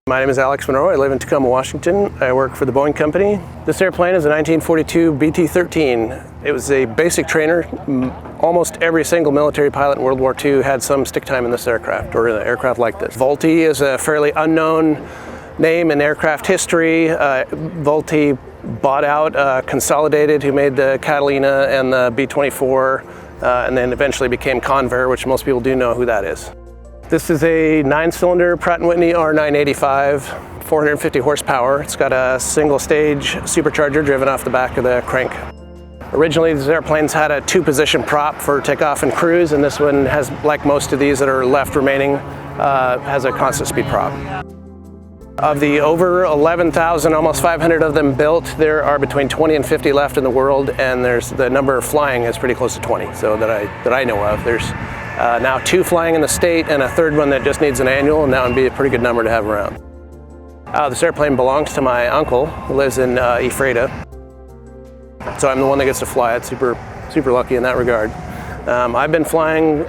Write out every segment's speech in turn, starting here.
My name is Munro. I live in Tacoma, Washington. I work for the Boeing company. This airplane is a 1942 BT-13. It was a basic trainer. Almost every single military pilot in World War II had some stick time in this aircraft, or an aircraft like this. Vultee is a fairly unknown name in aircraft history. Vultee bought out Consolidated, who made the Catalina and the B-24, and then eventually became Convair, which most people do know who that is. This is a 9-cylinder Pratt & Whitney R985, 450 horsepower. It's got a single-stage supercharger driven off the back of the crank. Originally, these airplanes had a 2-position prop for takeoff and cruise, and this one has, like most of these that are left remaining, has a constant speed prop. Of the over 11,000, almost 500 of them built, there are between 20 and 50 left in the world, and the number flying is pretty close to 20, so that I know of. There's now 2 flying in the state and a 3rd one that just needs an annual, and that would be a pretty good number to have around. This airplane belongs to my uncle, who lives in Ephrata, so I'm the one that gets to fly it. Super lucky in that regard. I've been flying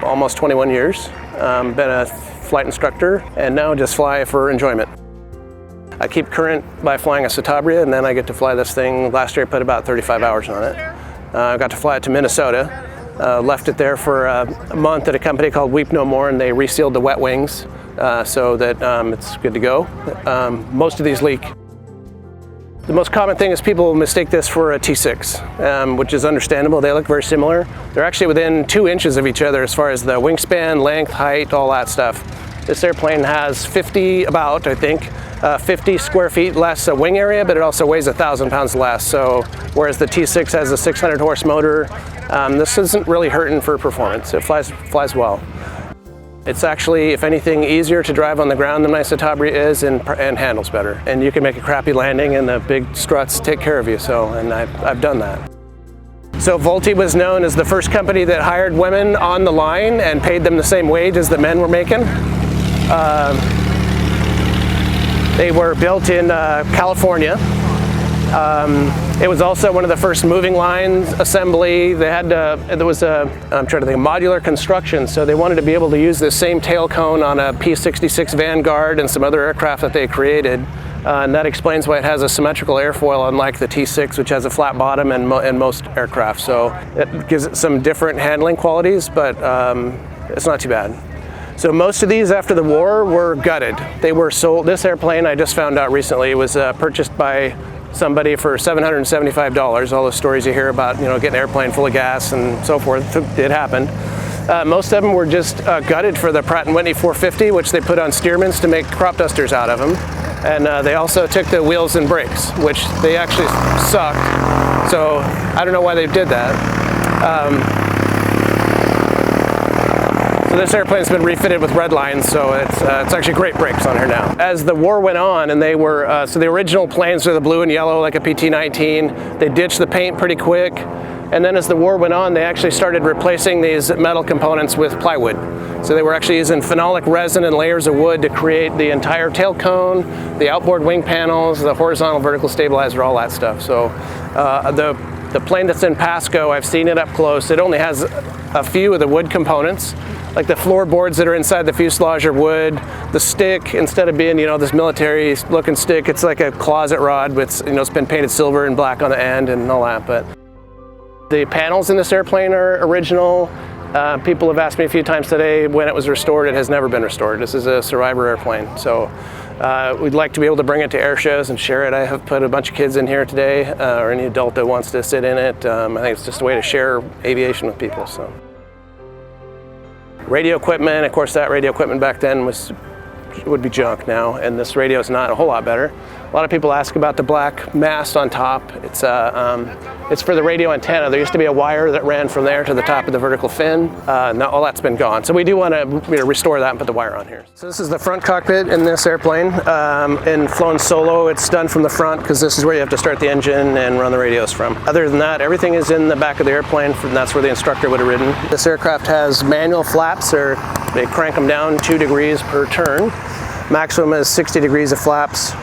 almost 21 years, been a flight instructor, and now just fly for enjoyment. I keep current by flying a Citabria, and then I get to fly this thing. Last year I put about 35 hours on it. I got to fly it to Minnesota. Left it there for a month at a company called Weep No More, and they resealed the wet wings so that it's good to go. Most of these leak. The most common thing is people mistake this for a T6, which is understandable. They look very similar. They're actually within 2 inches of each other as far as the wingspan, length, height, all that stuff. This airplane has 50 square feet less wing area, but it also weighs 1,000 pounds less. So whereas the T6 has a 600 horse motor, this isn't really hurting for performance. It flies well. It's actually, if anything, easier to drive on the ground than my Citabria is, and handles better. And you can make a crappy landing and the big struts take care of you, and I've done that. So Vultee was known as the first company that hired women on the line and paid them the same wage as the men were making. They were built in California. It was also one of the first moving lines assembly. They had there was a modular construction, so they wanted to be able to use this same tail cone on a P-66 Vanguard and some other aircraft that they created, and that explains why it has a symmetrical airfoil, unlike the T6, which has a flat bottom and most aircraft. So it gives it some different handling qualities, but it's not too bad. So most of these after the war were gutted. They were sold. This airplane, I just found out recently, was purchased by somebody for $775. All the stories you hear about, getting an airplane full of gas and so forth, it happened. Most of them were just gutted for the Pratt & Whitney 450, which they put on Stearmans to make crop dusters out of them. And they also took the wheels and brakes, which they actually sucked. So I don't know why they did that. So this airplane's been refitted with red lines, so it's actually great brakes on her now. As the war went on, and they were, so the original planes were the blue and yellow like a PT-19, they ditched the paint pretty quick, and then as the war went on, they actually started replacing these metal components with plywood. So they were actually using phenolic resin and layers of wood to create the entire tail cone, the outboard wing panels, the horizontal vertical stabilizer, all that stuff. So the plane that's in Pasco, I've seen it up close. It only has a few of the wood components. Like the floorboards that are inside the fuselage are wood. The stick, instead of being, this military-looking stick, it's like a closet rod with, it's been painted silver and black on the end and all that. But the panels in this airplane are original. People have asked me a few times today when it was restored. It has never been restored. This is a survivor airplane. So we'd like to be able to bring it to air shows and share it. I have put a bunch of kids in here today, or any adult that wants to sit in it. I think it's just a way to share aviation with people. So. Radio equipment, of course, that radio equipment back then would be junk now, and this radio is not a whole lot better. A lot of people ask about the black mast on top. It's for the radio antenna. There used to be a wire that ran from there to the top of the vertical fin. Now all that's been gone. So we do want to restore that and put the wire on here. So this is the front cockpit in this airplane. In flown solo, it's done from the front because this is where you have to start the engine and run the radios from. Other than that, everything is in the back of the airplane, and that's where the instructor would have ridden. This aircraft has manual flaps, or they crank them down 2 degrees per turn. Maximum is 60 degrees of flaps.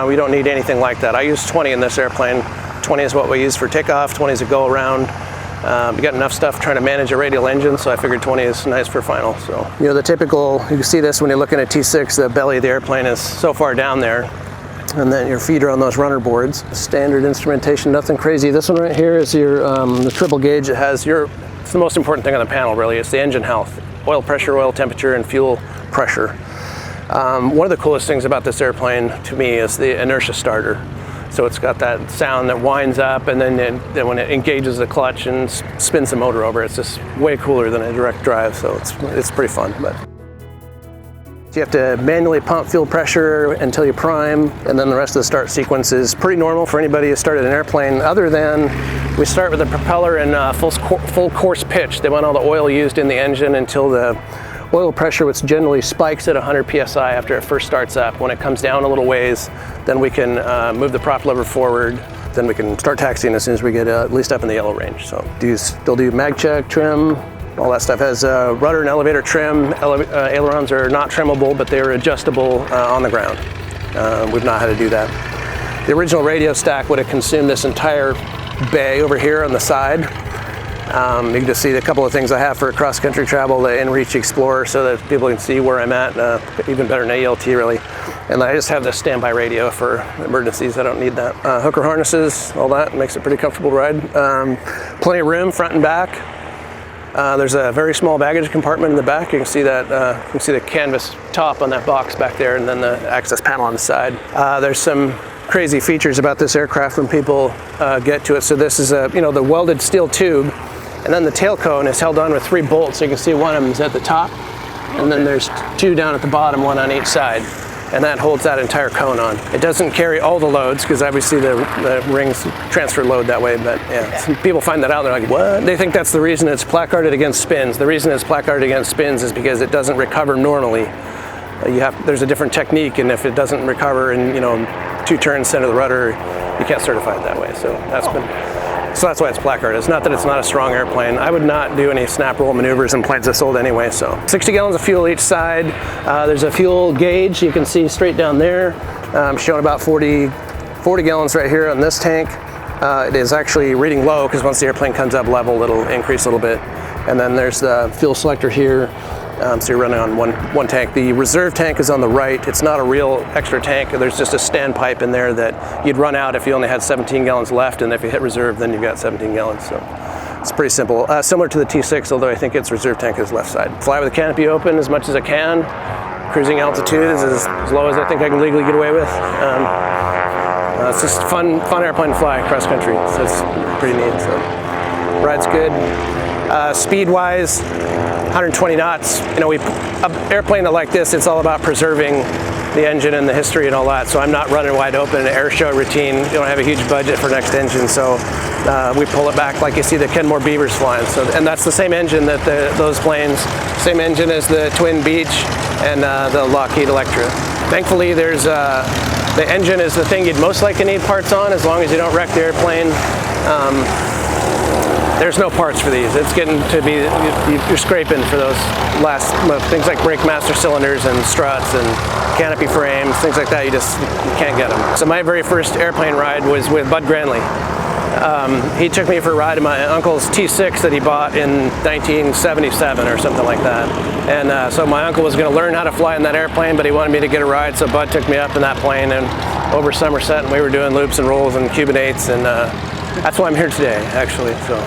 We don't need anything like that. I use 20 in this airplane. 20 is what we use for takeoff, 20 is a go around. We got enough stuff trying to manage a radial engine, so I figured 20 is nice for final. So, you know, the typical, you can see this when you're looking at T6, the belly of the airplane is so far down there, and then your feet are on those runner boards. Standard instrumentation, nothing crazy. This one right here is your the triple gauge. It has it's the most important thing on the panel, really. It's the engine health, oil pressure, oil temperature, and fuel pressure. One of the coolest things about this airplane to me is the Inertia Starter. So it's got that sound that winds up, and then when it engages the clutch and spins the motor over, it's just way cooler than a direct drive. So it's pretty fun. But you have to manually pump fuel pressure until you prime, and then the rest of the start sequence is pretty normal for anybody who started an airplane, other than we start with the propeller in full course pitch. They want all the oil used in the engine until the oil pressure, which generally spikes at 100 psi after it first starts up. When it comes down a little ways, then we can move the prop lever forward. Then we can start taxiing as soon as we get at least up in the yellow range. So still do mag check, trim, all that stuff. Has rudder and elevator trim. Ailerons are not trimmable, but they're adjustable on the ground. We've not had to do that. The original radio stack would have consumed this entire bay over here on the side. You can just see a couple of things I have for cross-country travel, the InReach Explorer, so that people can see where I'm at, even better than ALT really. And I just have this standby radio for emergencies. I don't need that. Hooker harnesses, all that makes it a pretty comfortable ride. Plenty of room front and back. There's a very small baggage compartment in the back. You can see that. You can see the canvas top on that box back there, and then the access panel on the side. There's some crazy features about this aircraft when people get to it. So this is the welded steel tube, and then the tail cone is held on with 3 bolts. So you can see one of them is at the top, and then there's 2 down at the bottom, 1 on each side, and that holds that entire cone on. It doesn't carry all the loads because obviously the rings transfer load that way, but yeah, some people find that out, they're like, what? They think that's the reason it's placarded against spins. The reason it's placarded against spins is because it doesn't recover normally. There's a different technique, and if it doesn't recover in 2 turns center of the rudder, you can't certify it that way. So that's why it's placarded. It's not that it's not a strong airplane. I would not do any snap roll maneuvers in planes I sold anyway. So 60 gallons of fuel each side. There's a fuel gauge you can see straight down there. I'm showing about 40 gallons right here on this tank. It is actually reading low because once the airplane comes up level, it'll increase a little bit. And then there's the fuel selector here. So you're running on one tank. The reserve tank is on the right. It's not a real extra tank. There's just a standpipe in there that you'd run out if you only had 17 gallons left, and if you hit reserve, then you've got 17 gallons. So it's pretty simple. Similar to the T6, although I think its reserve tank is left side. Fly with the canopy open as much as I can. Cruising altitude is as low as I think I can legally get away with. It's just fun airplane to fly cross country. So it's pretty neat. So ride's good. Speed-wise, 120 knots. An airplane like this, it's all about preserving the engine and the history and all that. So I'm not running wide open in an air show routine. You don't have a huge budget for next engine, so we pull it back like you see the Kenmore Beavers flying. So, and that's the same engine that those planes, same engine as the Twin Beach and the Lockheed Electra. Thankfully, the engine is the thing you'd most likely need parts on, as long as you don't wreck the airplane. There's no parts for these. It's getting to be, you're scraping for those last things like brake master cylinders and struts and canopy frames, things like that. You can't get them. So my very first airplane ride was with Bud Granley. He took me for a ride in my uncle's T6 that he bought in 1977 or something like that. And so my uncle was going to learn how to fly in that airplane, but he wanted me to get a ride, so Bud took me up in that plane and over Somerset, and we were doing loops and rolls and Cuban 8s, and that's why I'm here today, actually. So.